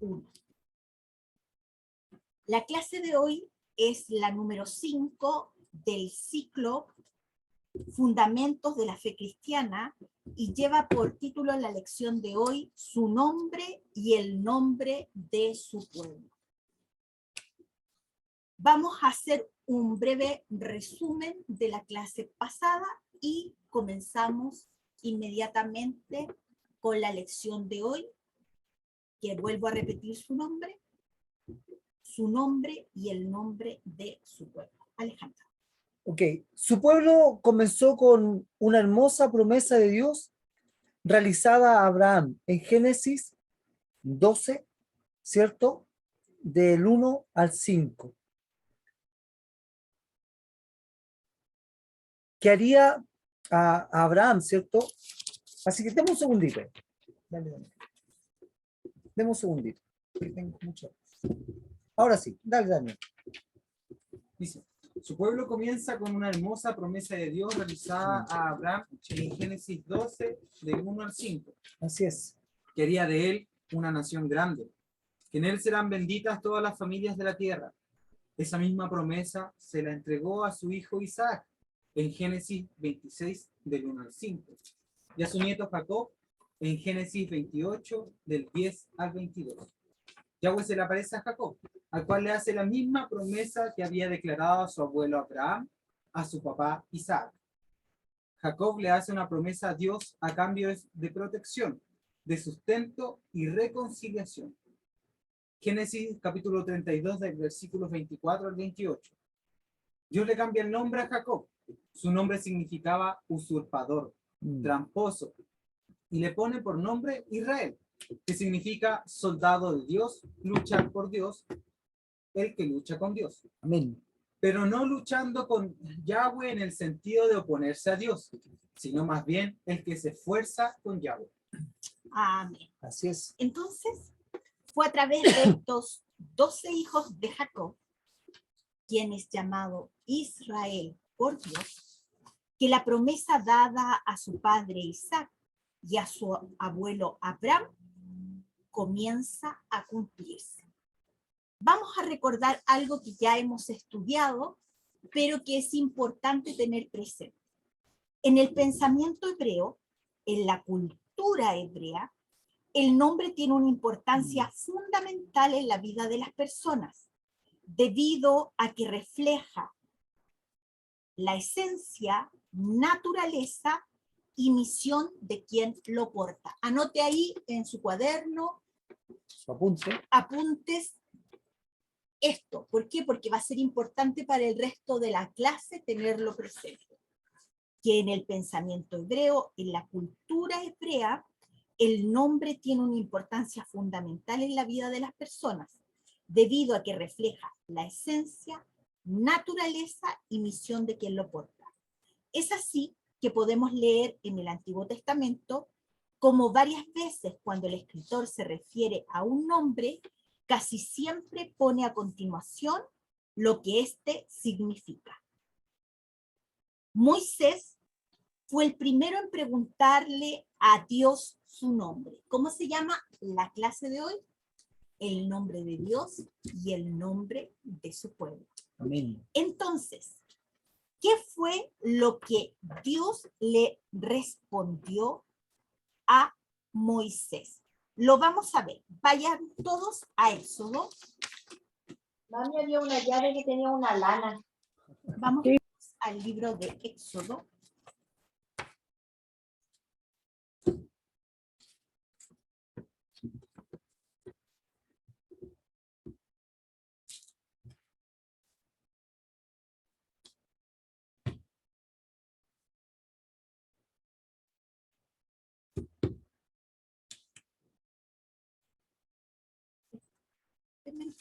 1. La clase de hoy es la número 5 del ciclo Fundamentos de la Fe Cristiana y lleva por título la lección de hoy, Su nombre y el nombre de su pueblo. Vamos a hacer un breve resumen de la clase pasada y comenzamos inmediatamente con la lección de hoy, que vuelvo a repetir su nombre y el nombre de su pueblo. Alejandra. Ok, su pueblo comenzó con una hermosa promesa de Dios realizada a Abraham en Génesis 12, ¿cierto? Del 1 al 5. Que haría a Abraham, ¿cierto? Así que demos un segundito. Dale. Demos un segundito. Tengo mucho. Ahora sí, dale. Dice, su pueblo comienza con una hermosa promesa de Dios realizada a Abraham en Génesis 12, del 1 al 5. Así es. Que haría de él una nación grande, que en él serán benditas todas las familias de la tierra. Esa misma promesa se la entregó a su hijo Isaac en Génesis 26, del 1 al 5. Y a su nieto Jacob en Génesis 28, del 10 al 22. Yahweh se le aparece a Jacob, al cual le hace la misma promesa que había declarado a su abuelo Abraham, a su papá Isaac. Jacob le hace una promesa a Dios a cambio de protección, de sustento y reconciliación. Génesis capítulo 32, del versículos 24 al 28. Dios le cambia el nombre a Jacob. Su nombre significaba usurpador, tramposo, y le pone por nombre Israel, que significa soldado de Dios, luchar por Dios, el que lucha con Dios. Amén. Pero no luchando con Yahweh en el sentido de oponerse a Dios, sino más bien el que se esfuerza con Yahweh. Amén. Así es. Entonces, fue a través de estos 12 hijos de Jacob, quien es llamado Israel por Dios, que la promesa dada a su padre Isaac y a su abuelo Abraham comienza a cumplirse. Vamos a recordar algo que ya hemos estudiado, pero que es importante tener presente. En el pensamiento hebreo, en la cultura hebrea, el nombre tiene una importancia fundamental en la vida de las personas, debido a que refleja la esencia, naturaleza y misión de quien lo porta. Anote ahí en su cuaderno, Su apunte. Apuntes esto. ¿Por qué? Porque va a ser importante para el resto de la clase tenerlo presente. Que en el pensamiento hebreo, en la cultura hebrea, el nombre tiene una importancia fundamental en la vida de las personas, debido a que refleja la esencia, naturaleza y misión de quien lo porta. Es así que podemos leer en el Antiguo Testamento como varias veces cuando el escritor se refiere a un nombre, casi siempre pone a continuación lo que éste significa. Moisés fue el primero en preguntarle a Dios su nombre. ¿Cómo se llama la clase de hoy? El nombre de Dios y el nombre de su pueblo. Amén. Entonces, ¿qué fue lo que Dios le respondió a Moisés? Lo vamos a ver. Vayan todos a Éxodo. Mami, había una llave que tenía una lana. Vamos al libro de Éxodo.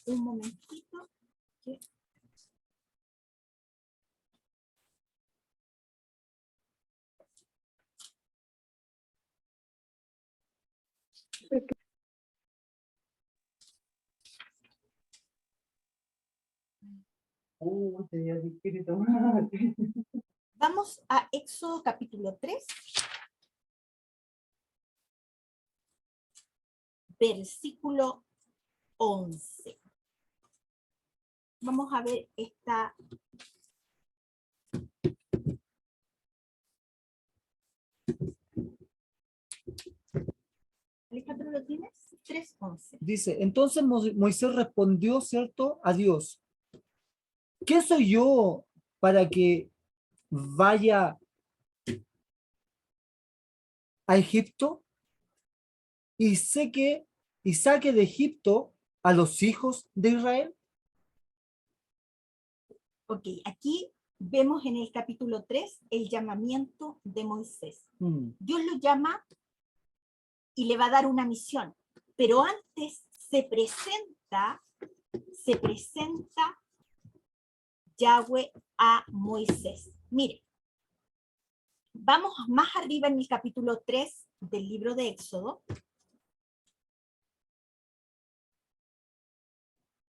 Un momentito. ¿Qué? Tenía espíritu. Vamos a Éxodo capítulo 3, versículo 11. Vamos a ver esta. Alejandro, ¿lo tienes? 3:11. Dice, entonces Moisés respondió, ¿cierto?, a Dios. ¿Quién soy yo para que vaya a Egipto y saque de Egipto a los hijos de Israel? Ok, aquí vemos en el capítulo 3 el llamamiento de Moisés. Dios lo llama y le va a dar una misión, pero antes se presenta Yahweh a Moisés. Mire, vamos más arriba en el capítulo 3 del libro de Éxodo.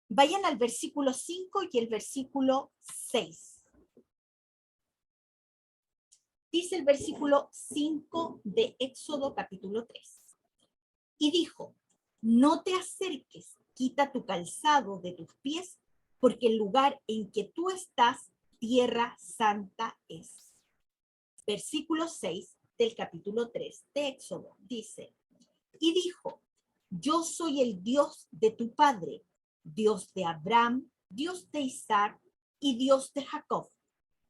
Vayan al versículo 5 y el versículo 6. Dice el versículo 5 de Éxodo capítulo 3. Y dijo, no te acerques, quita tu calzado de tus pies, porque el lugar en que tú estás, tierra santa es. Versículo 6 del capítulo 3 de Éxodo dice, y dijo, yo soy el Dios de tu padre, Dios de Abraham, Dios de Isaac y Dios de Jacob.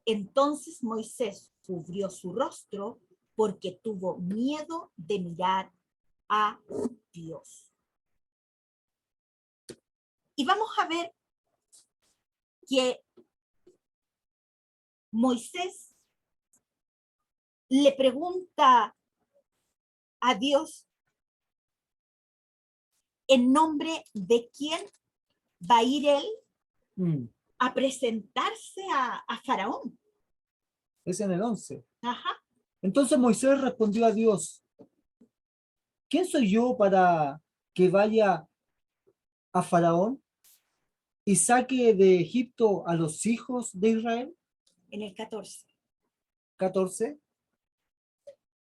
Entonces Moisés cubrió su rostro porque tuvo miedo de mirar a Dios. Y vamos a ver que Moisés le pregunta a Dios en nombre de quién va a ir él a presentarse a Faraón. Es en el 11. Ajá. Entonces Moisés respondió a Dios, ¿quién soy yo para que vaya a Faraón y saque de Egipto a los hijos de Israel? En el 14. 14.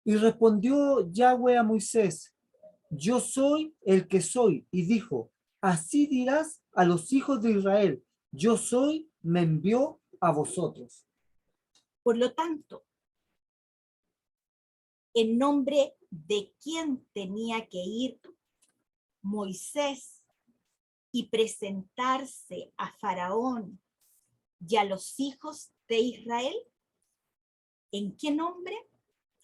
Y respondió Yahweh a Moisés, yo soy el que soy. Y dijo, así dirás a los hijos de Israel, yo soy, me envió a vosotros. Por lo tanto, en nombre de quién tenía que ir Moisés y presentarse a Faraón y a los hijos de Israel, ¿en qué nombre?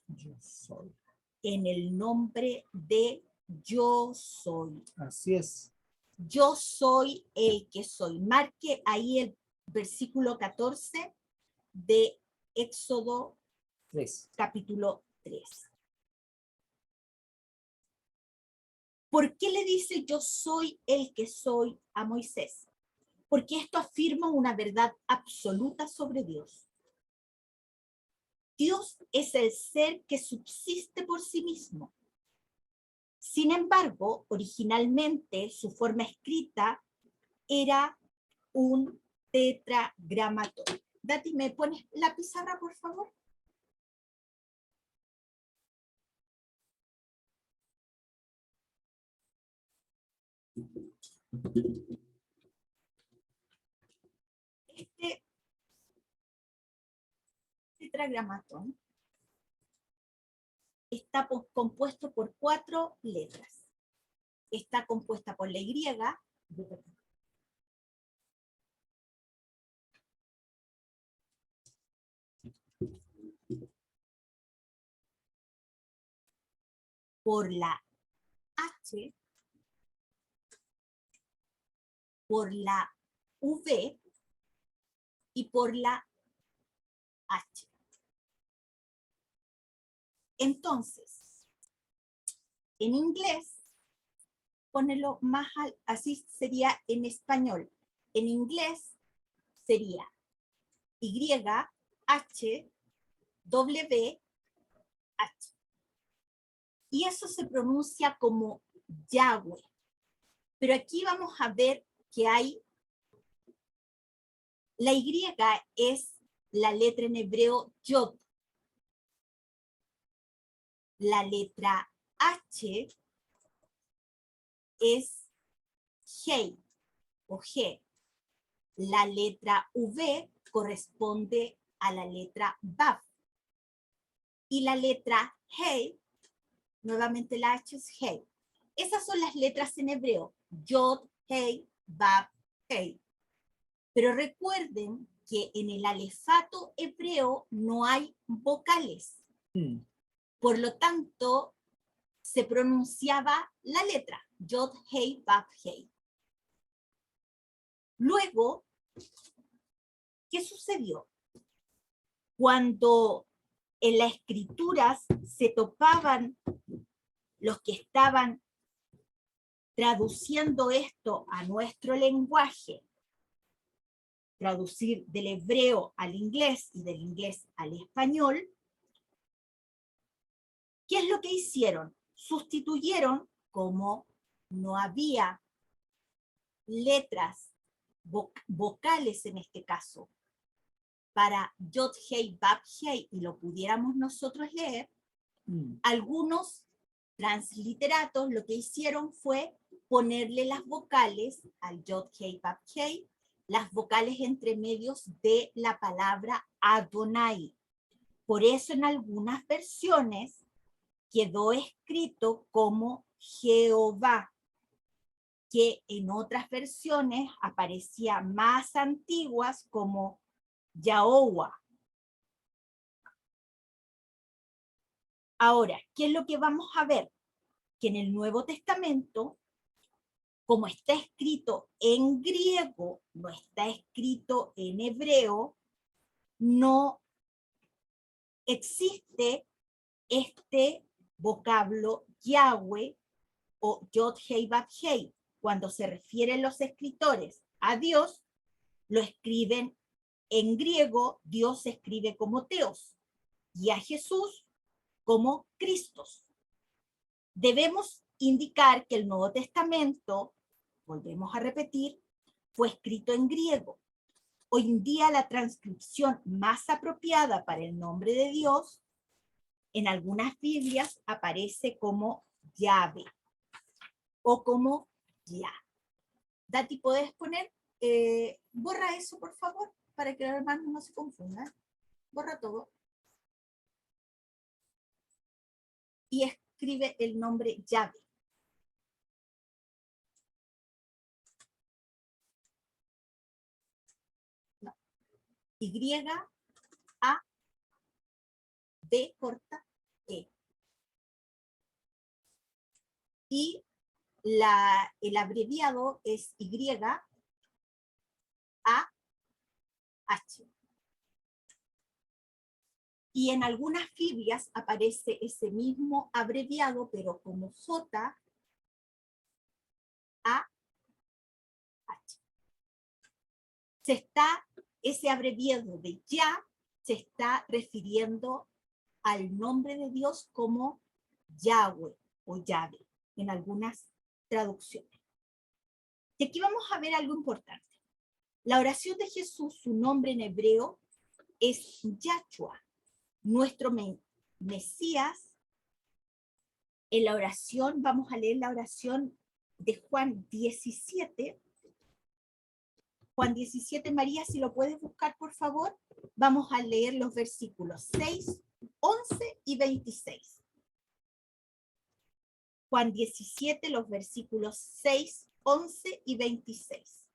Yo soy. En el nombre de yo soy. Así es. Yo soy el que soy. Marque ahí el versículo 14 de Éxodo 3. capítulo 3. ¿Por qué le dice yo soy el que soy a Moisés? Porque esto afirma una verdad absoluta sobre Dios. Dios es el ser que subsiste por sí mismo. Sin embargo, originalmente su forma escrita era un tetragramatón. Dati, ¿me pones la pizarra, por favor? Este tetragramatón está compuesto por 4 letras. Está compuesta por la Y, por la H, por la V y por la H. Entonces, en inglés, ponelo más así sería en español. En inglés sería Y, H, W, H. Y eso se pronuncia como Yahweh. Pero aquí vamos a ver que hay, la Y es la letra en hebreo Yod. La letra H es Hei o G. La letra V corresponde a la letra Vav. Y la letra Hei, nuevamente la H es Hei. Esas son las letras en hebreo. Yod, Hei, Vav, Hei. Pero recuerden que en el alefato hebreo no hay vocales. Por lo tanto, se pronunciaba la letra Yod, Hei, Vav, Hei. Luego, ¿qué sucedió? Cuando en las escrituras se topaban los que estaban traduciendo esto a nuestro lenguaje, traducir del hebreo al inglés y del inglés al español, ¿qué es lo que hicieron? Sustituyeron, como no había letras vocales en este caso, para Yod, Hei, Vav, Hei, y lo pudiéramos nosotros leer, algunos transliteratos lo que hicieron fue ponerle las vocales al Yod, Hei, Vav, Hei, las vocales entre medios de la palabra Adonai. Por eso en algunas versiones quedó escrito como Jehová, que en otras versiones aparecía más antiguas como Yahowa. Ahora, ¿qué es lo que vamos a ver? Que en el Nuevo Testamento, como está escrito en griego, no está escrito en hebreo, no existe este vocablo Yahweh o Yod Hei Vav Hei. Cuando se refieren los escritores a Dios, lo escriben en griego, Dios se escribe como Teos, y a Jesús como Cristos. Debemos indicar que el Nuevo Testamento, volvemos a repetir, fue escrito en griego. Hoy en día la transcripción más apropiada para el nombre de Dios en algunas Biblias aparece como Yahvé o como Yah. Dati, ¿puedes poner? Borra eso, por favor, para que los hermanos no se confundan. Borra todo. Y escribe el nombre Yahvé. No. Y-A-B corta E. Y el abreviado es Y-A-H. Y en algunas Biblias aparece ese mismo abreviado, pero como J-A-H. Ese abreviado de Ya se está refiriendo al nombre de Dios como Yahweh o Yahvé en algunas traducciones. Y aquí vamos a ver algo importante. La oración de Jesús, su nombre en hebreo es Yahshua, nuestro Mesías. En la oración, vamos a leer la oración de Juan 17. Juan 17, María, si lo puedes buscar, por favor. Vamos a leer los versículos 6, 11 y 26. Juan 17, los versículos 6, 11 y 26.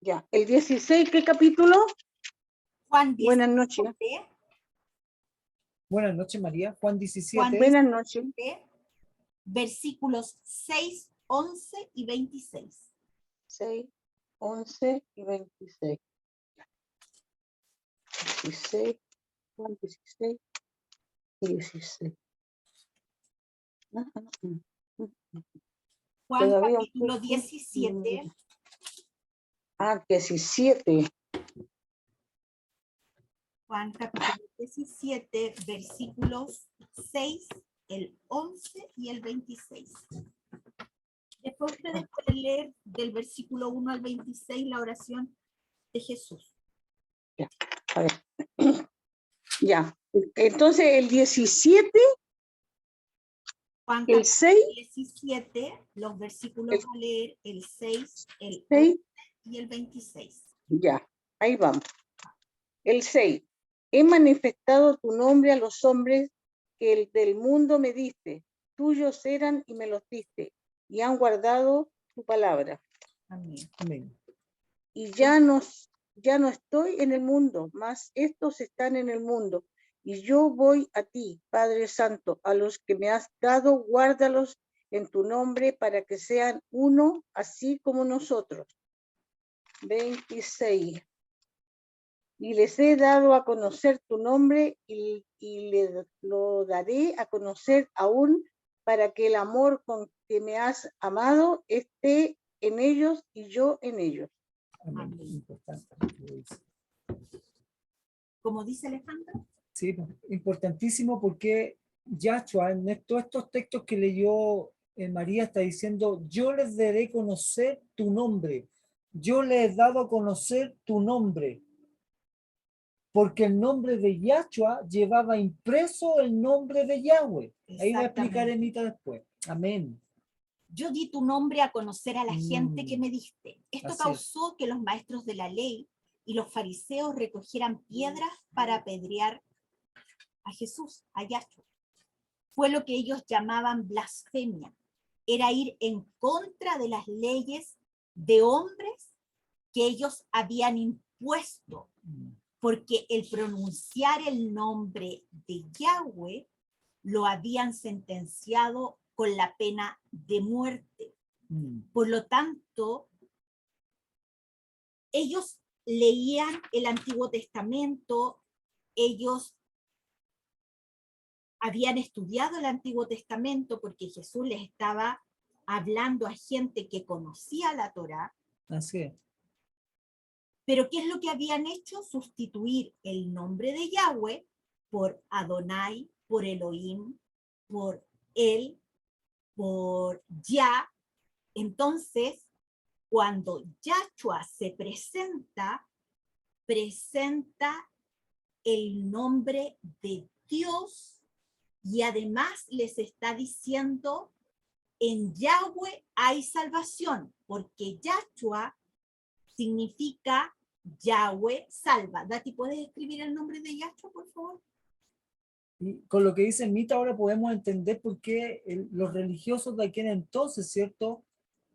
Ya, el 16, ¿qué capítulo? Juan 17, Buenas noches. Buenas noches, María. Juan 17. Juan Buenas noches. Versículos 6, 11 y 26. 6, 11 y 26. 16, Juan 16 y 16. Juan Todavía un capítulo poco. 17. 17. Juan capítulo 17, versículos 6, el 11 y el 26. Después ustedes pueden leer del versículo 1 al 26 la oración de Jesús. A ver. Ya. Entonces el 17, Juan el 6, 17, los versículos a leer el 6, el 6, 11 y el 26. ya, ahí vamos. El 6. He manifestado tu nombre a los hombres que el del mundo me diste. Tuyos eran y me los diste. Y han guardado tu palabra. Amén. Amén. Y ya no estoy en el mundo, mas estos están en el mundo. Y yo voy a ti, Padre Santo, a los que me has dado, guárdalos en tu nombre para que sean uno, así como nosotros. 26. Y les he dado a conocer tu nombre y les lo daré a conocer aún para que el amor con que me has amado esté en ellos y yo en ellos. Amén. Amén. Importante lo que dice. Como dice Alejandro, Sí, importantísimo porque Yahshua, en todos estos textos que leyó María, está diciendo, yo les daré a conocer tu nombre. Yo les he dado a conocer tu nombre. Porque el nombre de Yahshua llevaba impreso el nombre de Yahweh. Ahí va a explicar exactamente. Emita después. Amén. Yo di tu nombre a conocer a la gente que Mm, me diste. Esto así es. causó que los maestros de la ley y los fariseos recogieran piedras para apedrear a Jesús, a Yahshua. Fue lo que ellos llamaban blasfemia. Era ir en contra de las leyes de hombres que ellos habían impuesto, Mm, porque el pronunciar el nombre de Yahweh lo habían sentenciado con la pena de muerte. mm, Por lo tanto, ellos leían el Antiguo Testamento, ellos habían estudiado el Antiguo Testamento porque Jesús les estaba hablando a gente que conocía la Torá, así es. pero ¿qué es lo que habían hecho? Sustituir el nombre de Yahweh por Adonai, por Elohim, por él, por Yah. Entonces, cuando Yahshua se presenta, presenta el nombre de Dios y además les está diciendo, en Yahweh hay salvación, porque Yahshua significa Yahweh salva. Dati, ¿puedes escribir el nombre de Yahshua, por favor? Y con lo que dice Mita ahora podemos entender por qué los religiosos de aquel entonces, ¿cierto?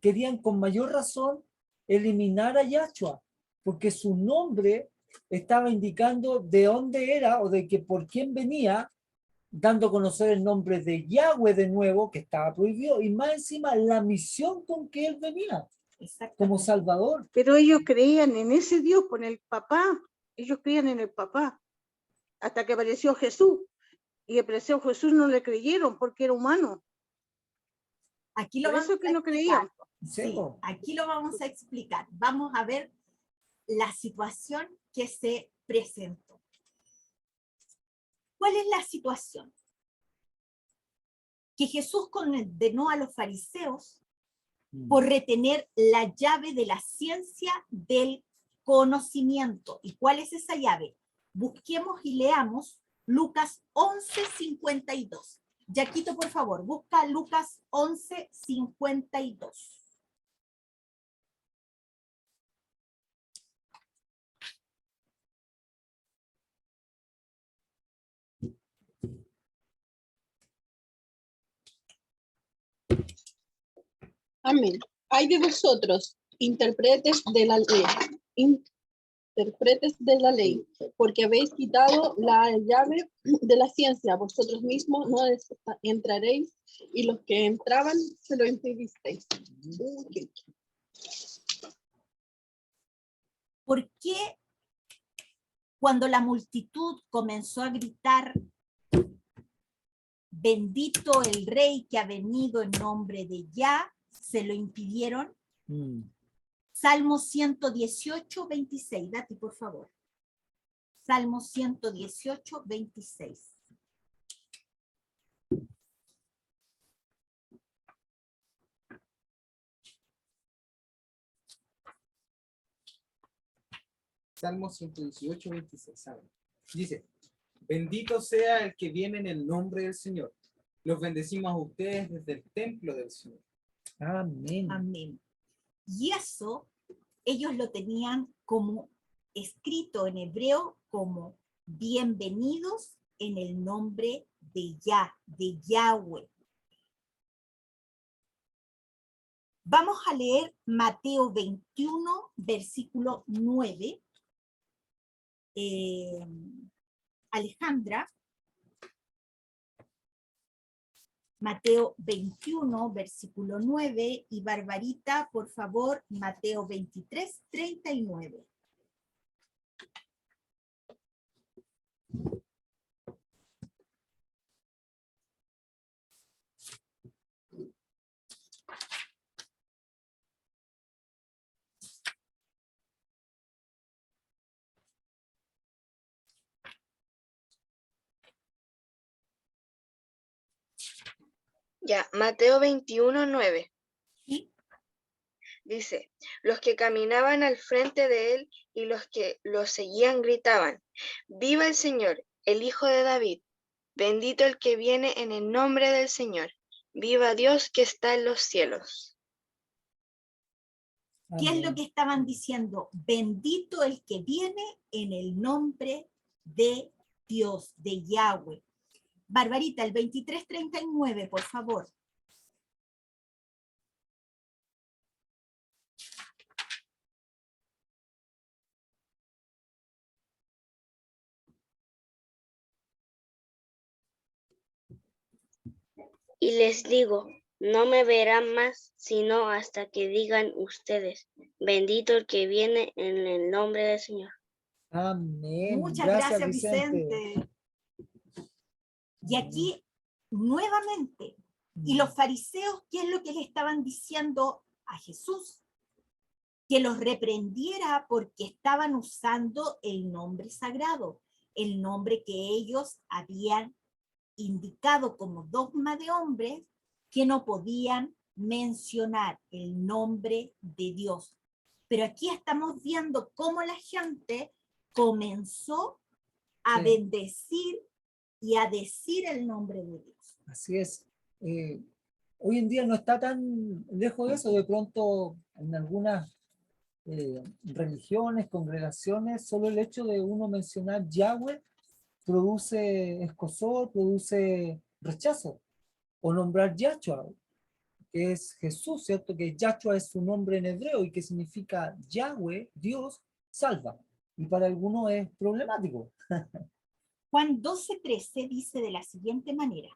Querían con mayor razón eliminar a Yahshua, porque su nombre estaba indicando de dónde era o de que por quién venía, dando a conocer el nombre de Yahweh de nuevo, que estaba prohibido, y más encima la misión con que él venía, como Salvador. Pero ellos creían en ese Dios, con el papá. Ellos creían en el papá. Hasta que apareció Jesús. Y apareció Jesús, no le creyeron porque era humano. Aquí lo Por eso vamos es que a no explicar. creían. Sí, aquí lo vamos a explicar. Vamos a ver la situación que se presentó. ¿Cuál es la situación? Que Jesús condenó a los fariseos por retener la llave de la ciencia del conocimiento. ¿Y cuál es esa llave? Busquemos y leamos Lucas 11:52. Yaquito, por favor, busca Lucas 11:52. Amén. Hay de vosotros, intérpretes de la ley, porque habéis quitado la llave de la ciencia, vosotros mismos no entraréis, y los que entraban se lo impedisteis. ¿Por qué cuando la multitud comenzó a gritar, bendito el rey que ha venido en nombre de Yah, se lo impidieron? Salmo 118, 26. Dati, por favor. Salmo 118, 26. Salmo 118, 26. ¿Saben? Dice, bendito sea el que viene en el nombre del Señor. Los bendecimos a ustedes desde el templo del Señor. Amén. Amén. Y eso ellos lo tenían como escrito en hebreo como bienvenidos en el nombre de Yahweh. Vamos a leer Mateo 21, versículo 9. Alejandra. Mateo 21, versículo 9, y Barbarita, por favor, Mateo 23, 39. Ya, Mateo 21, 9. ¿Sí? Dice, los que caminaban al frente de él y los que lo seguían gritaban, viva el Señor, el Hijo de David, bendito el que viene en el nombre del Señor, viva Dios que está en los cielos. ¿Qué es lo Amén. que estaban diciendo? Bendito el que viene en el nombre de Dios, de Yahweh. Barbarita, el 23:39, por favor. Y les digo, no me verán más, sino hasta que digan ustedes, bendito el que viene en el nombre del Señor. Amén. Muchas Gracias, gracias, Vicente. Vicente. Y aquí, nuevamente, y los fariseos, ¿qué es lo que le estaban diciendo a Jesús? Que los reprendiera porque estaban usando el nombre sagrado, el nombre que ellos habían indicado como dogma de hombres, que no podían mencionar el nombre de Dios. Pero aquí estamos viendo cómo la gente comenzó a Sí. bendecir y a decir el nombre de Dios. Así es. Hoy en día no está tan lejos de eso. De pronto, en algunas religiones, congregaciones, solo el hecho de uno mencionar Yahweh produce escozor, produce rechazo. O nombrar Yahshua, que es Jesús, ¿cierto? Que Yahshua es su nombre en hebreo y que significa Yahweh, Dios, salva. Y para algunos es problemático. Juan 12:13 dice de la siguiente manera: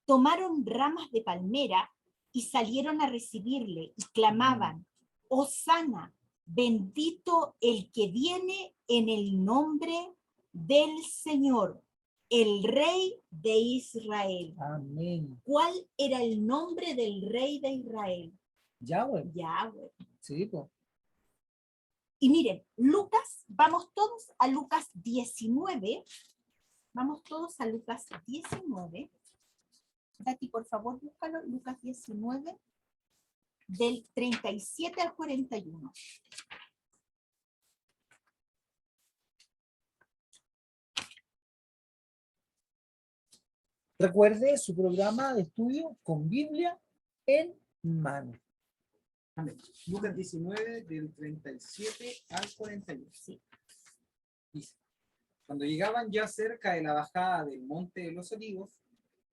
tomaron ramas de palmera y salieron a recibirle y clamaban, Hosana, bendito el que viene en el nombre del Señor, el Rey de Israel. Amén. ¿Cuál era el nombre del Rey de Israel? Yahweh. Yahweh. Sí, pues. Y miren, Lucas, vamos todos a Lucas 19. Vamos todos a Lucas 19. Dati, por favor, búscalo. Lucas 19, del 37 al 41. Recuerde su programa de estudio con Biblia en mano. Amén. Lucas 19, del 37 al 41. Sí. Dice, cuando llegaban ya cerca de la bajada del monte de los olivos,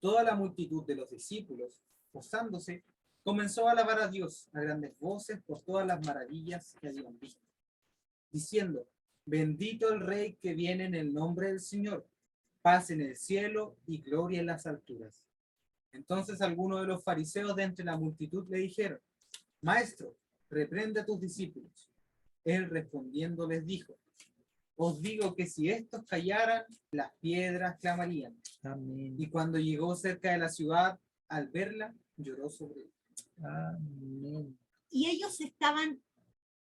toda la multitud de los discípulos, posándose, comenzó a alabar a Dios a grandes voces por todas las maravillas que habían visto, diciendo, bendito el Rey que viene en el nombre del Señor, paz en el cielo y gloria en las alturas. Entonces algunos de los fariseos de entre la multitud le dijeron, Maestro, reprende a tus discípulos. Él respondiendo les dijo, os digo que si estos callaran, las piedras clamarían. Amén. Y cuando llegó cerca de la ciudad, al verla, lloró sobre él. Amén. Y ellos estaban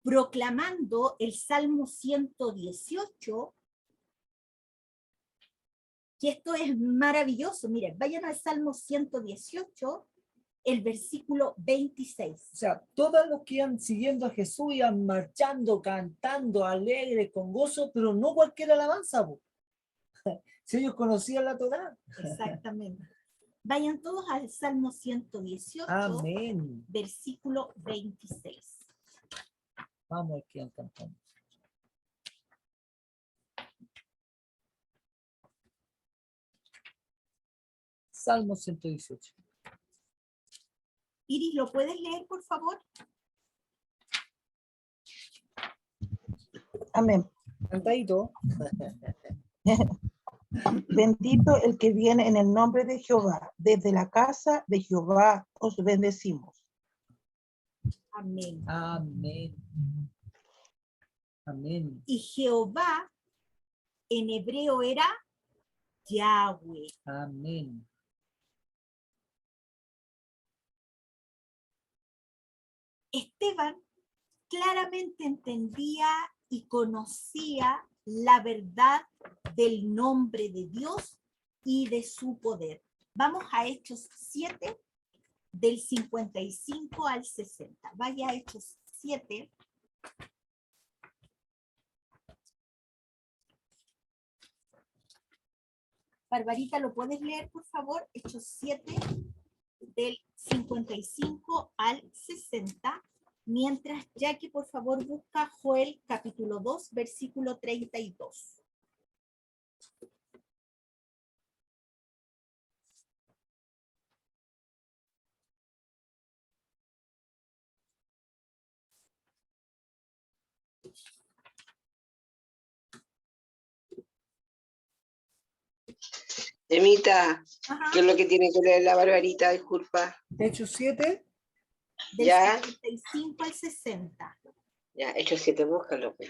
proclamando el Salmo 118, que esto es maravilloso. Miren, vayan al Salmo 118 el versículo 26. O sea, todos los que iban siguiendo a Jesús iban marchando, cantando, alegres, con gozo, pero no cualquier alabanza, po. Si ellos conocían la Torá. Exactamente. Vayan todos al Salmo 118, Amén. versículo 26. Vamos aquí al cantando. Salmo 118. Iris, ¿lo puedes leer, por favor? Amén. Cantadito. Bendito el que viene en el nombre de Jehová. Desde la casa de Jehová os bendecimos. Amén. Amén. Amén. Y Jehová en hebreo era Yahweh. Amén. Esteban claramente entendía y conocía la verdad del nombre de Dios y de su poder. Vamos a Hechos 7, del 55 al 60. Vaya a Hechos 7. Barbarita, ¿lo puedes leer, por favor? Hechos 7, del 55 al 60. Mientras Jackie, por favor, busca Joel capítulo 2, versículo 32. Emita, Ajá, ¿qué es lo que tiene que leer la Barbarita? Disculpa. Hechos 7. del Ya. 55 al 60. Ya, Hechos 7, búscalo. Pues.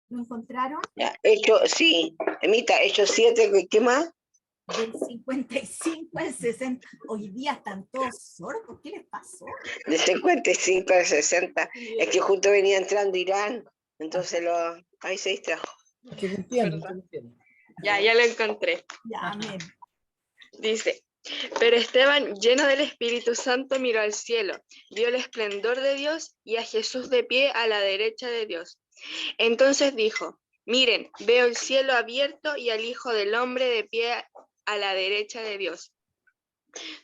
¿Lo encontraron? Ya, sí. Emita, Hechos 7, ¿qué más? Del 55 al 60. Hoy día están todos sordos. ¿Qué les pasó? De 55 al 60. Es que justo venía entrando Irán, entonces ahí se distrajo. Que entiendo, Perdón. que entiendo. Ya lo encontré. Ya, amén. Dice, pero Esteban, lleno del Espíritu Santo, miró al cielo, vio el esplendor de Dios y a Jesús de pie a la derecha de Dios. Entonces dijo, miren, veo el cielo abierto y al Hijo del Hombre de pie a la derecha de Dios.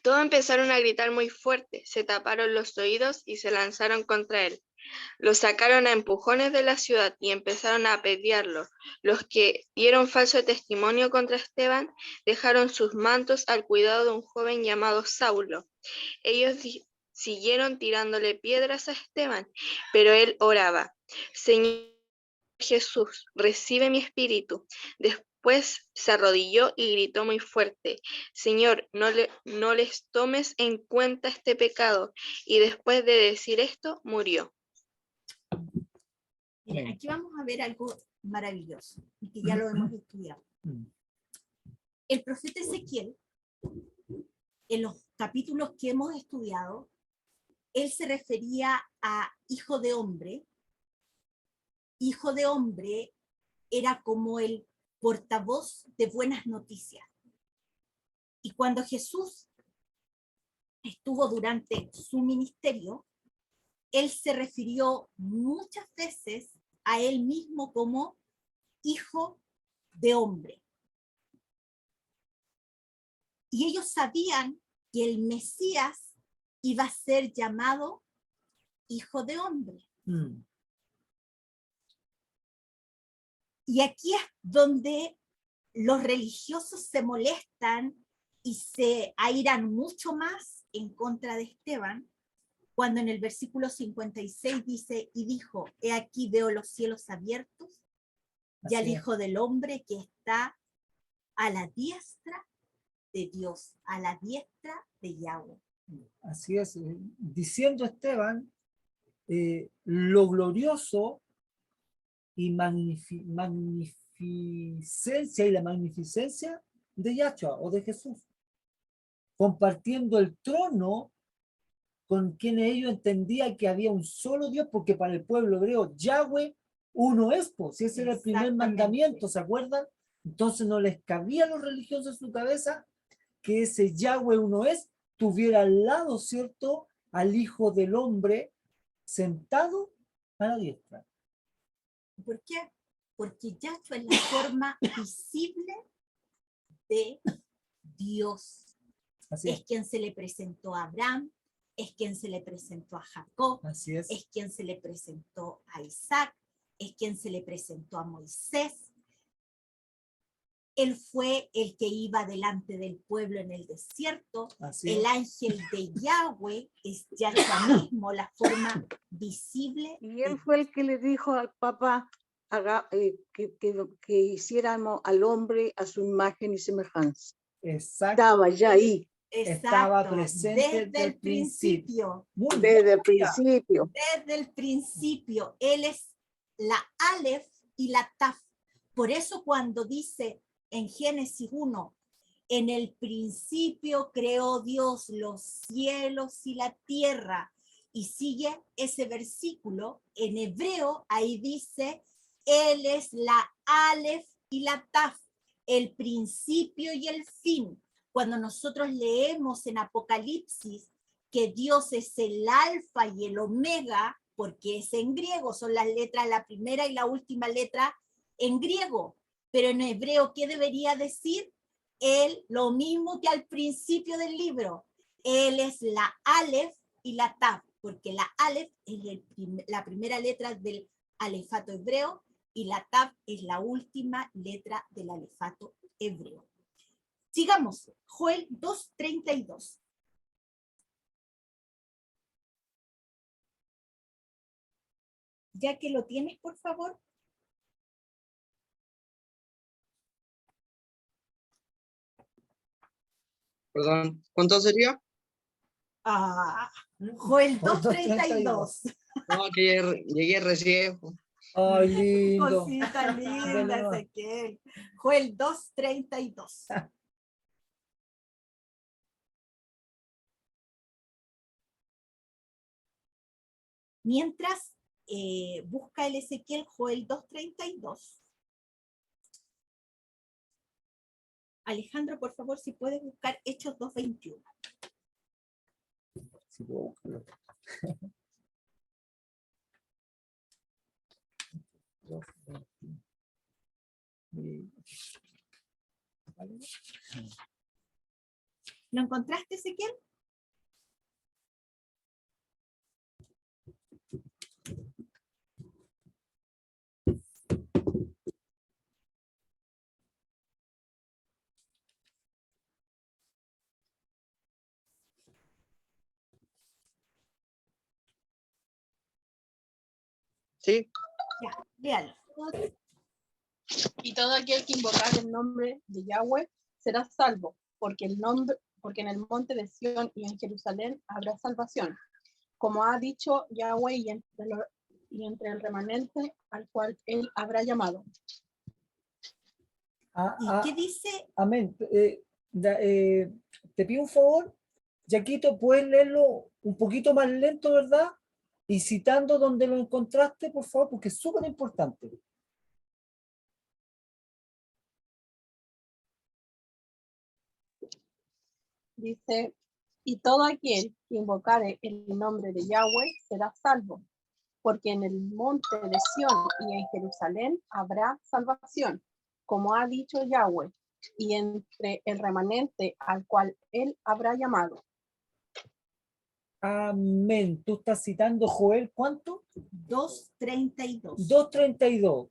Todos empezaron a gritar muy fuerte, se taparon los oídos y se lanzaron contra él. Lo sacaron a empujones de la ciudad y empezaron a apedrearlo. Los que dieron falso testimonio contra Esteban dejaron sus mantos al cuidado de un joven llamado Saulo. Ellos siguieron tirándole piedras a Esteban, pero él oraba, Señor Jesús, recibe mi espíritu. Después se arrodilló y gritó muy fuerte, Señor, no les tomes en cuenta este pecado. Y después de decir esto, murió. Mira, aquí vamos a ver algo maravilloso y que ya lo hemos estudiado. El profeta Ezequiel, en los capítulos que hemos estudiado, él se refería a hijo de hombre. Hijo de hombre era como el portavoz de buenas noticias. Y cuando Jesús estuvo durante su ministerio, él se refirió muchas veces a él mismo como hijo de hombre. Y ellos sabían que el Mesías iba a ser llamado hijo de hombre. Y aquí es donde los religiosos se molestan y se airan mucho más en contra de Esteban, cuando en el versículo 56 dice, y dijo, he aquí veo los cielos abiertos y al Hijo del Hombre que está a la diestra de Dios, a la diestra de Yahweh. Así es, diciendo Esteban, lo glorioso y magnificencia y la magnificencia de Yahshua o de Jesús, compartiendo el trono con quienes ellos entendían que había un solo Dios, porque para el pueblo hebreo Yahweh uno es, pues, si ese era el primer Exactamente. mandamiento, ¿se acuerdan? Entonces no les cabía a los religiosos en su cabeza que ese Yahweh uno es, tuviera al lado, ¿cierto?, al Hijo del Hombre sentado a la diestra. ¿Por qué? Porque Yahshua es la forma visible de Dios. Así Es quien se le presentó a Abraham, es quien se le presentó a Jacob, así es. es quien se le presentó a Isaac, es quien se le presentó a Moisés. Él fue el que iba delante del pueblo en el desierto. Así El es. ángel de Yahweh es Yahshua mismo, la forma visible. Y de él fue el que le dijo al Papa que hiciéramos al hombre a su imagen y semejanza. Exacto. Estaba ya ahí, Estaba Exacto, presente desde el principio. Muy desde el bien. principio. Desde el principio. Él es la Aleph y la Taf. Por eso cuando dice en Génesis 1, en el principio creó Dios los cielos y la tierra, y sigue ese versículo, en hebreo ahí dice, Él es la Aleph y la Taf, el principio y el fin. Cuando nosotros leemos en Apocalipsis que Dios es el alfa y el omega, porque es en griego, son las letras, la primera y la última letra en griego, pero en hebreo, ¿qué debería decir? Él, lo mismo que al principio del libro, él es la Aleph y la Taf, porque la Aleph es la primera letra del alefato hebreo y la Taf es la última letra del alefato hebreo. Sigamos, Joel 2:32. Ya que lo tienes, por favor. Perdón, ¿cuánto sería? Joel 2:32. No, que llegué recién. Ay, lindo. Cosita linda, Dale nomás. Ezequiel. Joel 2:32. Mientras busca el Ezequiel Joel 2:32. Alejandro, por favor, si puedes buscar Hechos 2:21. Sí, puedo buscarlo. Vale. ¿Lo encontraste, Ezequiel? Sí, Ya, léalo. Y todo aquel que invocar el nombre de Yahweh será salvo, porque en el monte de Sión y en Jerusalén habrá salvación, como ha dicho Yahweh y entre el remanente al cual él habrá llamado. ¿Y qué dice? Amén. Te pido un favor, Yaquito, ¿puedes leerlo un poquito más lento, verdad? Y citando donde lo encontraste, por favor, porque es súper importante. Dice, y todo aquel que invocare el nombre de Yahweh será salvo, porque en el monte de Sión y en Jerusalén habrá salvación, como ha dicho Yahweh, y entre el remanente al cual él habrá llamado. Amén. Tú estás citando Joel, ¿cuánto? 2:32. 2:32,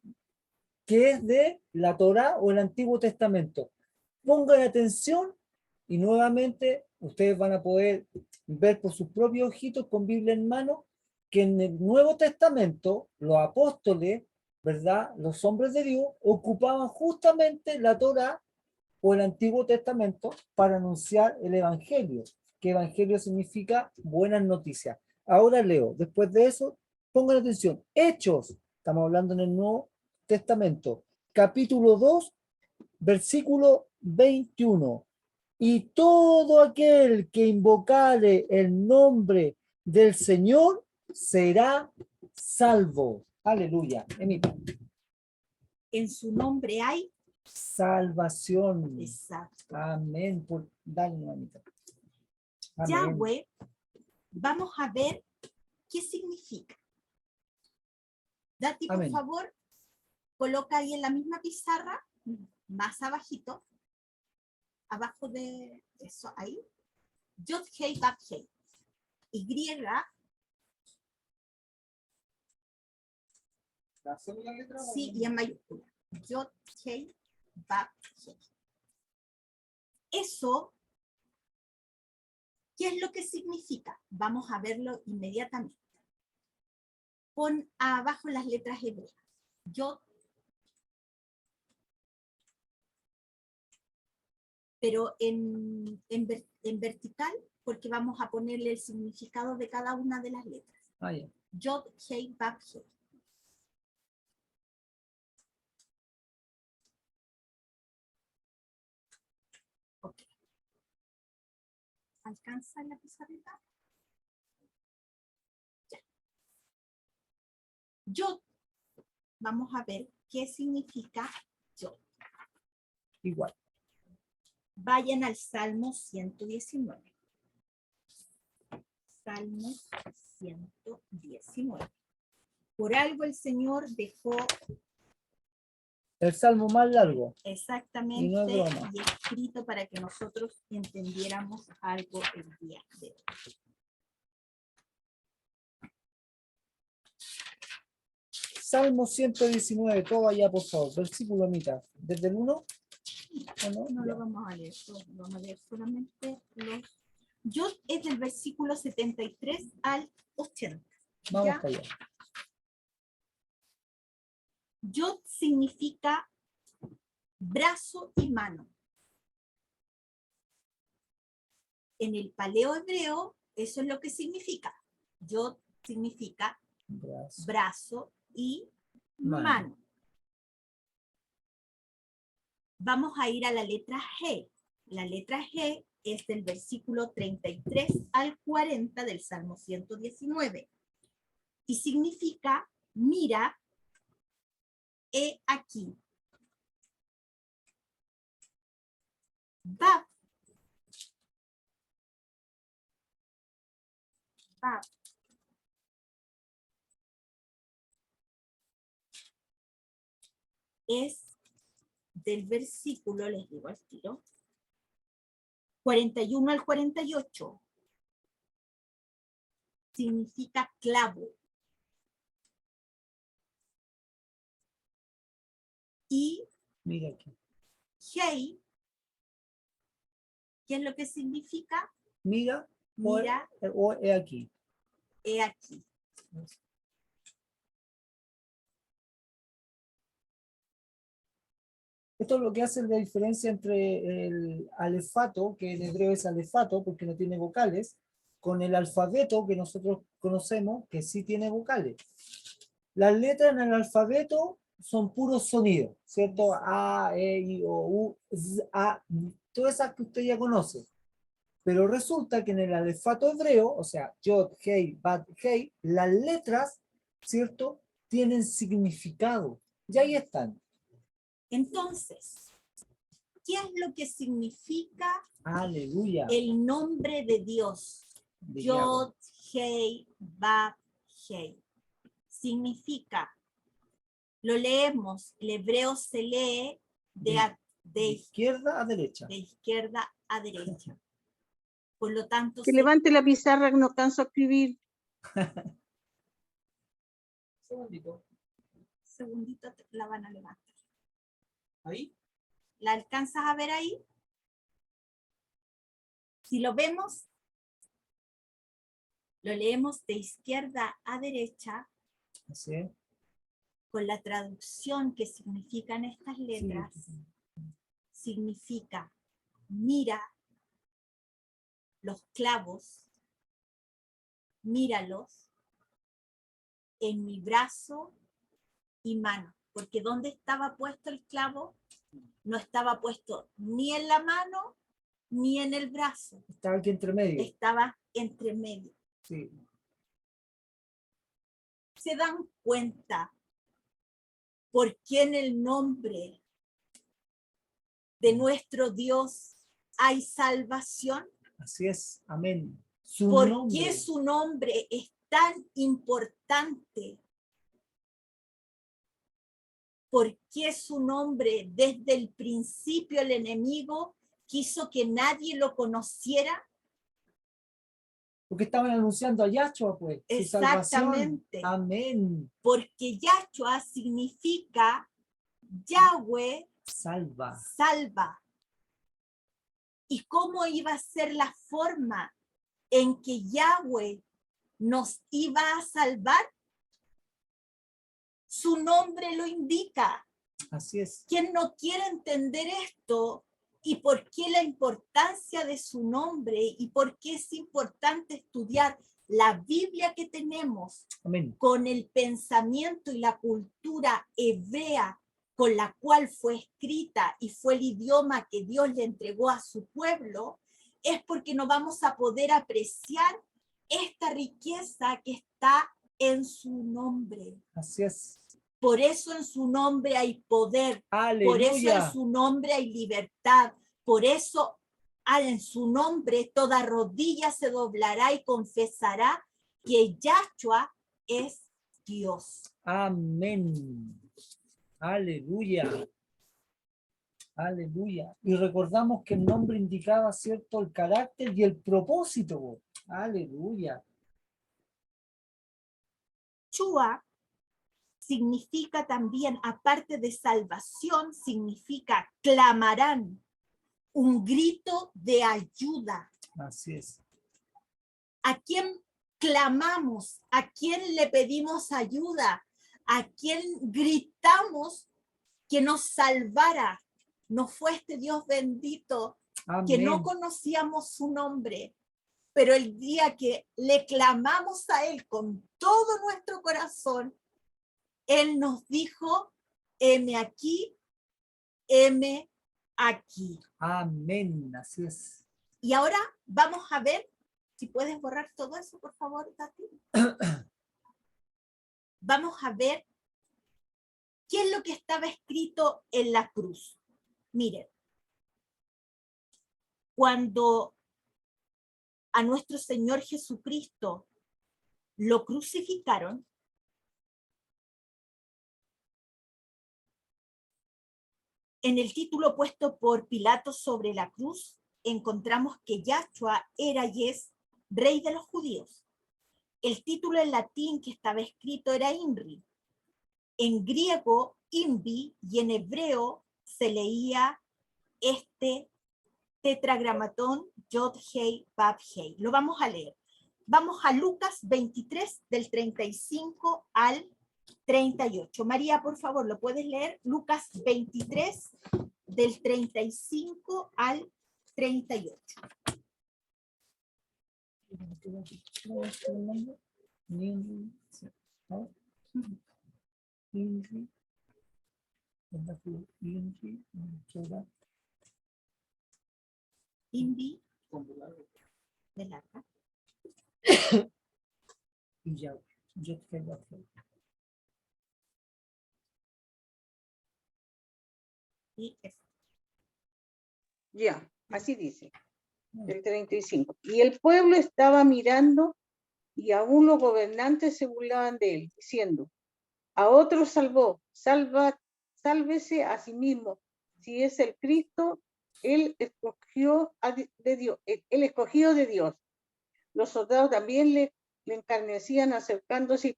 que es de la Torá o el Antiguo Testamento. Pongan atención y nuevamente ustedes van a poder ver por sus propios ojitos con Biblia en mano que en el Nuevo Testamento los apóstoles, ¿verdad? Los hombres de Dios ocupaban justamente la Torá o el Antiguo Testamento para anunciar el Evangelio, que Evangelio significa buenas noticias. Ahora leo, después de eso, pongan atención, Hechos, estamos hablando en el Nuevo Testamento, capítulo 2, versículo 21. Y todo aquel que invocare el nombre del Señor será salvo. Aleluya. Emita. En su nombre hay Salvación. exacto. Amén. Dale, mamita. Amén. Yahweh, vamos a ver qué significa. Dati, por Amén. favor, coloca ahí en la misma pizarra, más abajito, abajo de eso, ahí, Yod Hei Vav Hei. Y, ¿La sola letra o sí, y en mayúscula. Yod Hei Vav Hei. Eso, ¿qué es lo que significa? Vamos a verlo inmediatamente. Pon abajo las letras hebreas. Yod, pero en vertical, porque vamos a ponerle el significado de cada una de las letras. Ah, ya. Yod, Hei, Vav, Hei. Ok. ¿Alcanza la pizarrita? Ya. Yod. Vamos a ver qué significa Yod. Igual. Vayan al Salmo 119. Salmo 119. Por algo el Señor dejó El salmo más largo. exactamente Y no es broma. y escrito para que nosotros entendiéramos algo el día de hoy. Salmo 119, todo allá, por favor. Versículo a mitad. ¿Desde el 1? No Ya. lo vamos a leer, vamos a leer solamente los... Yod es del versículo 73 al 80. Vamos ¿ya? para allá. Yod significa brazo y mano. En el paleo hebreo, eso es lo que significa. Yod significa brazo y mano. Vamos a ir a la letra G. La letra G es del versículo 33 al 40 del Salmo 119. Y significa, mira, he aquí. Vav. Vav. Es del versículo, les digo al tiro, 41 al 48. Significa clavo. Y mira aquí. Hei, ¿qué es lo que significa? Mira, mira, o he aquí. He aquí. Esto es lo que hace la diferencia entre el alefato, que en hebreo es alefato porque no tiene vocales, con el alfabeto que nosotros conocemos, que sí tiene vocales. Las letras en el alfabeto son puros sonidos, ¿cierto? A, E, I, O, U, Z, A, todas esas que usted ya conoce. Pero resulta que en el alefato hebreo, o sea, Yod, Hei, Vav, Hei, las letras, ¿cierto? Tienen significado. Y ahí están. Entonces, ¿qué es lo que significa Aleluya. el nombre de Dios? De Yod, Hei, Vav, Hei. Significa, lo leemos, el hebreo se lee de izquierda a derecha. De izquierda a derecha. Por lo tanto, que levante la pizarra que no alcanzo a escribir. Segundito. Segundito la van a levantar. ¿Ahí? ¿La alcanzas a ver ahí? Si lo vemos, lo leemos de izquierda a derecha. Así es. Con la traducción que significan estas letras, significa, mira los clavos, míralos en mi brazo y mano. porque ¿dónde estaba puesto el clavo? No estaba puesto ni en la mano ni en el brazo. Estaba aquí entre medio. Estaba entre medio. Sí. ¿Se dan cuenta por qué en el nombre de nuestro Dios hay salvación? Así es. Amén. Su ¿Por nombre. qué su nombre es tan importante? ¿Por qué su nombre desde el principio el enemigo quiso que nadie lo conociera? Porque estaban anunciando a Yahshua, pues, su salvación. Exactamente. Amén. Porque Yahshua significa Yahweh Salva. salva. ¿Y cómo iba a ser la forma en que Yahweh nos iba a salvar? Su nombre lo indica. Así es. ¿Quién no quiere entender esto? ¿Y por qué la importancia de su nombre? ¿Y por qué es importante estudiar la Biblia que tenemos? Amén. Con el pensamiento y la cultura hebrea con la cual fue escrita y fue el idioma que Dios le entregó a su pueblo, es porque no vamos a poder apreciar esta riqueza que está en su nombre. Así es. Por eso en su nombre hay poder. Aleluya. Por eso en su nombre hay libertad. Por eso en su nombre toda rodilla se doblará y confesará que Yahshua es Dios. Amén. Aleluya. Aleluya. Y recordamos que el nombre indicaba, ¿cierto?, el carácter y el propósito. Aleluya. Shua significa también, aparte de salvación, significa clamarán, un grito de ayuda. Así es. ¿A quién clamamos? ¿A quién le pedimos ayuda? ¿A quién gritamos que nos salvara? No fue este Dios bendito. Amén. Que no conocíamos su nombre, pero el día que le clamamos a Él con todo nuestro corazón, Él nos dijo, heme aquí, heme aquí. Amén. Así es. Y ahora vamos a ver, si puedes borrar todo eso, por favor, Tati. Vamos a ver qué es lo que estaba escrito en la cruz. Miren, cuando a nuestro Señor Jesucristo lo crucificaron, en el título puesto por Pilato sobre la cruz, encontramos que Yahshua era y es Rey de los Judíos. El título en latín que estaba escrito era INRI. En griego, INVI, y en hebreo se leía este tetragramatón Yod Hei Bab Hei. Lo vamos a leer. Vamos a Lucas 23 del 35 al 38. María, por favor, ¿lo puedes leer? Lucas 23 del 35 al 38. Invi de larga. Y ya, yo te voy a hacer. Y es. Ya, así dice, el 35. Y el pueblo estaba mirando y aún los gobernantes se burlaban de él, diciendo, a otro salvó, sálvese a sí mismo, si es el Cristo, el escogido de Dios. Los soldados también le encarnecían acercándose y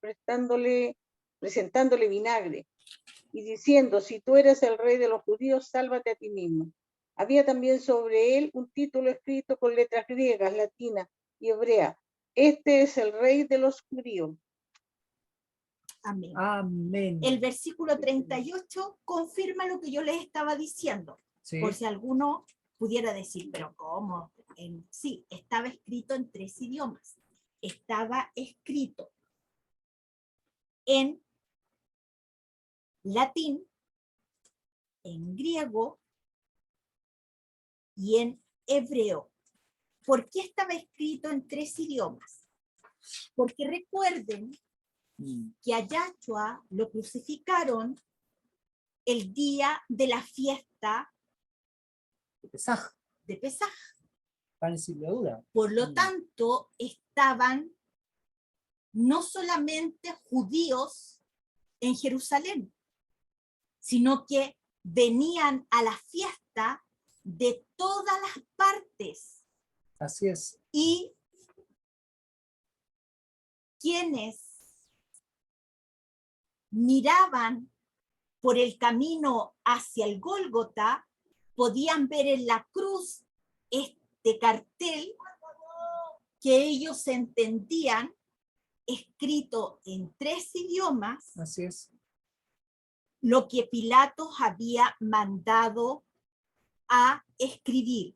presentándole vinagre y diciendo, si tú eres el rey de los judíos, sálvate a ti mismo. Había también sobre él un título escrito con letras griegas, latinas y hebreas. Este es el rey de los judíos. Amén. Amén. El versículo 38 confirma lo que yo les estaba diciendo. Sí. Por si alguno pudiera decir, pero ¿cómo? Sí, estaba escrito en 3 idiomas. Estaba escrito en latín, en griego y en hebreo. ¿Por qué estaba escrito en 3 idiomas? Porque recuerden que a Yahshua lo crucificaron el día de la fiesta Pesaj, de Pesaj. pan sin levadura. Por lo tanto, estaban no solamente judíos en Jerusalén, sino que venían a la fiesta de todas las partes. Así es. Y quienes miraban por el camino hacia el Gólgota podían ver en la cruz este cartel que ellos entendían, escrito en 3 idiomas. Así es. Lo que Pilatos había mandado a escribir.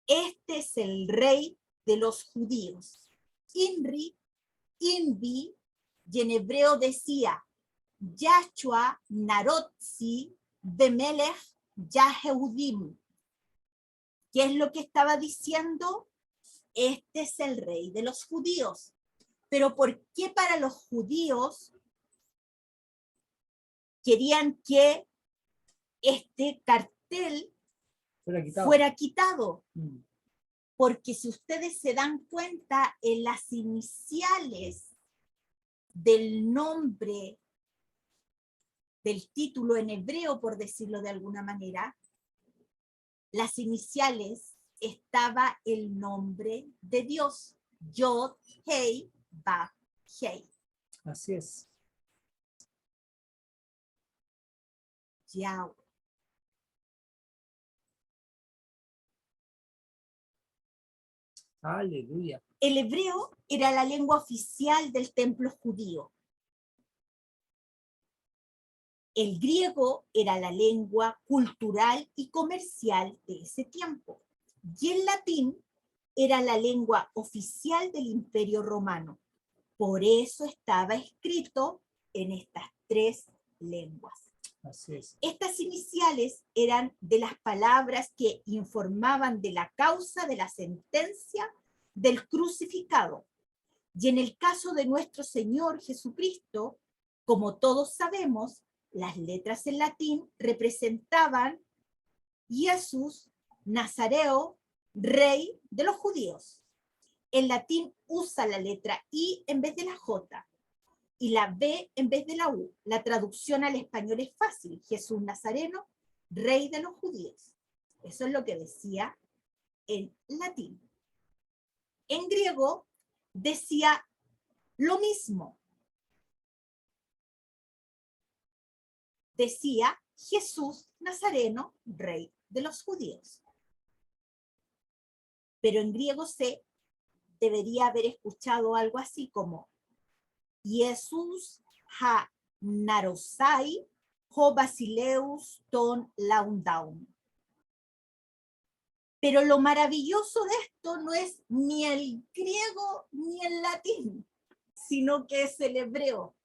Este es el rey de los judíos. Inri, Invi, y en hebreo decía, Yahshua Narotzi Bemelech Yahehudim. ¿Qué es lo que estaba diciendo? Este es el rey de los judíos. Pero ¿por qué para los judíos querían que este cartel fuera quitado? Porque si ustedes se dan cuenta, en las iniciales del nombre, del título en hebreo, por decirlo de alguna manera, las iniciales estaba el nombre de Dios, Yod, Hei, Vav, Hei. Así es. Yahweh. Aleluya. El hebreo era la lengua oficial del templo judío. El griego era la lengua cultural y comercial de ese tiempo. Y el latín era la lengua oficial del Imperio Romano. Por eso estaba escrito en estas 3 lenguas. Así es. Estas iniciales eran de las palabras que informaban de la causa de la sentencia del crucificado. Y en el caso de nuestro Señor Jesucristo, como todos sabemos, las letras en latín representaban Jesús Nazareo, rey de los judíos. El latín usa la letra I en vez de la J y la B en vez de la U. La traducción al español es fácil. Jesús Nazareno, rey de los judíos. Eso es lo que decía en latín. En griego decía lo mismo. Decía Jesús Nazareno, rey de los judíos. Pero en griego se debería haber escuchado algo así como Jesús ha narosai ho basileus ton laundaun. Pero lo maravilloso de esto no es ni el griego ni el latín, sino que es el hebreo.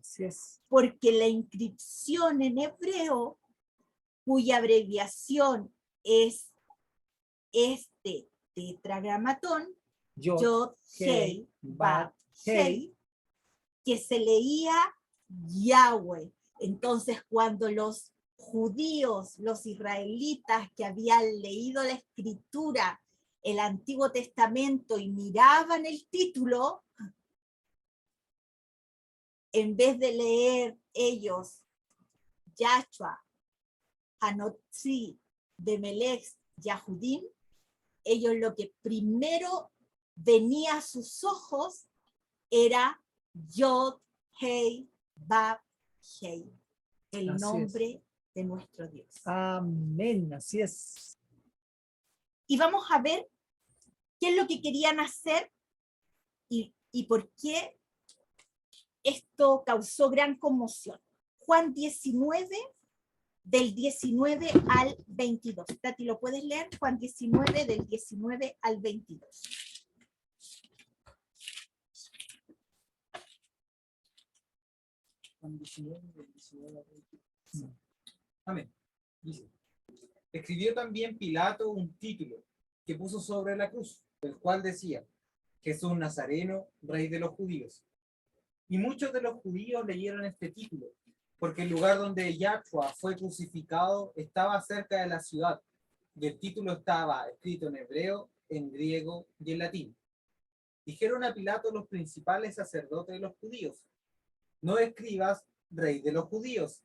Así es. Porque la inscripción en hebreo, cuya abreviación es este tetragramatón, Yod, Hei, Vav, Hei, que se leía Yahweh. Entonces, cuando los judíos, los israelitas que habían leído la escritura, el Antiguo Testamento y miraban el título, en vez de leer ellos Yahshua, Hanotzi, Bemelech, Yahudim, ellos lo que primero venía a sus ojos era Yod, Hei, Vav, Hei, el Así nombre de nuestro Dios. Amén, así es. Y vamos a ver qué es lo que querían hacer y por qué esto causó gran conmoción. Juan 19, del 19 al 22. Tati, ¿lo puedes leer? Juan 19, del 19 al 22. Juan 19, del 19 al 20. Amén. Dice, escribió también Pilato un título que puso sobre la cruz, el cual decía, Jesús Nazareno, Rey de los Judíos. Y muchos de los judíos leyeron este título, porque el lugar donde Yahshua fue crucificado estaba cerca de la ciudad, y el título estaba escrito en hebreo, en griego y en latín. Dijeron a Pilato los principales sacerdotes de los judíos, no escribas Rey de los Judíos,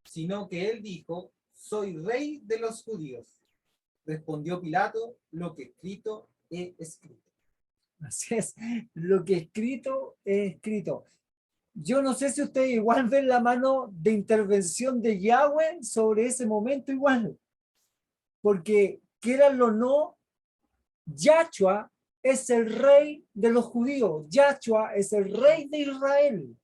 sino que él dijo, soy Rey de los Judíos. Respondió Pilato, lo que escrito he escrito. Así es, lo que escrito es escrito. Yo no sé si ustedes igual ven la mano de intervención de Yahweh sobre ese momento igual. Porque, quieranlo o no, Yahshua es el rey de los judíos. Yahshua es el rey de Israel.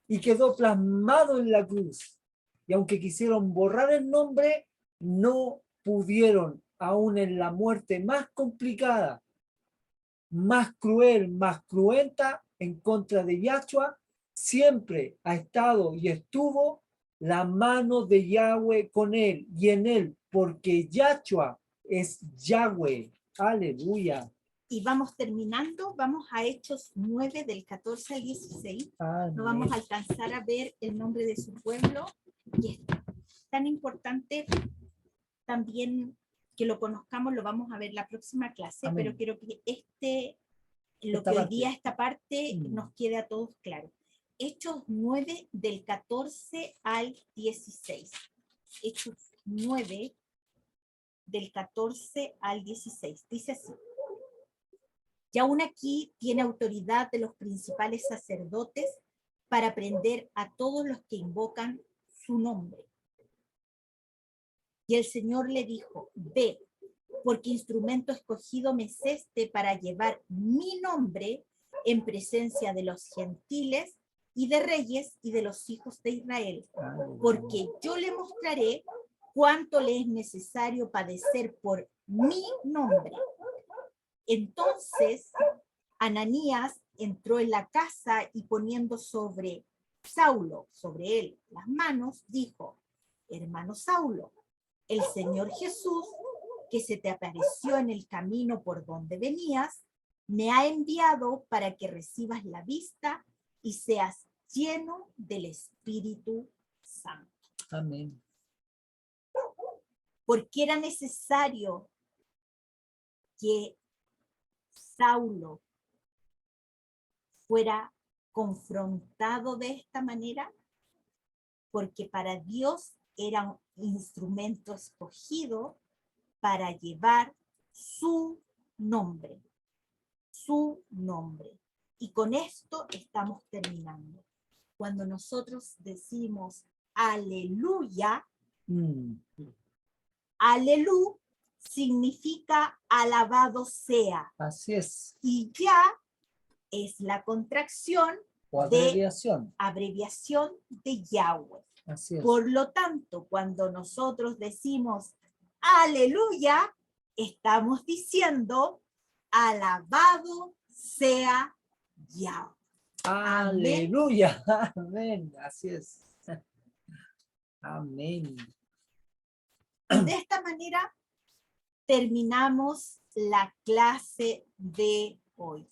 Y quedó plasmado en la cruz. Y aunque quisieron borrar el nombre, no pudieron, aún en la muerte más complicada, más cruel, más cruenta en contra de Yahshua, siempre ha estado y estuvo la mano de Yahweh con él y en él, porque Yahshua es Yahweh. Aleluya. Y vamos terminando, vamos a Hechos 9 del 14 al 16. Amén. No vamos a alcanzar a ver el nombre de su pueblo. Y es tan importante también que lo conozcamos, lo vamos a ver la próxima clase, Amén. pero quiero que lo Esta que hoy parte. día esta parte Mm. nos quede a todos claro. Hechos 9 del 14 al 16. Hechos 9 del 14 al 16. Dice así. Y aún aquí tiene autoridad de los principales sacerdotes para prender a todos los que invocan su nombre. Y el Señor le dijo, ve, porque instrumento escogido me es este para llevar mi nombre en presencia de los gentiles y de reyes y de los hijos de Israel, porque yo le mostraré cuánto le es necesario padecer por mi nombre. Entonces, Ananías entró en la casa y poniendo sobre Saulo, sobre él, las manos, dijo, hermano Saulo, el Señor Jesús, que se te apareció en el camino por donde venías, me ha enviado para que recibas la vista y seas lleno del Espíritu Santo. Amén. Porque era necesario que Saulo fuera confrontado de esta manera, porque para Dios era un instrumento escogido para llevar su nombre. Su nombre. Y con esto estamos terminando. Cuando nosotros decimos aleluya, aleluya significa alabado sea. Así es. Y ya es la contracción O abreviación. De Yahweh. Así es. Por lo tanto, cuando nosotros decimos aleluya, estamos diciendo alabado sea Yahweh. Aleluya. Amén. Así es. Amén. Y de esta manera terminamos la clase de hoy.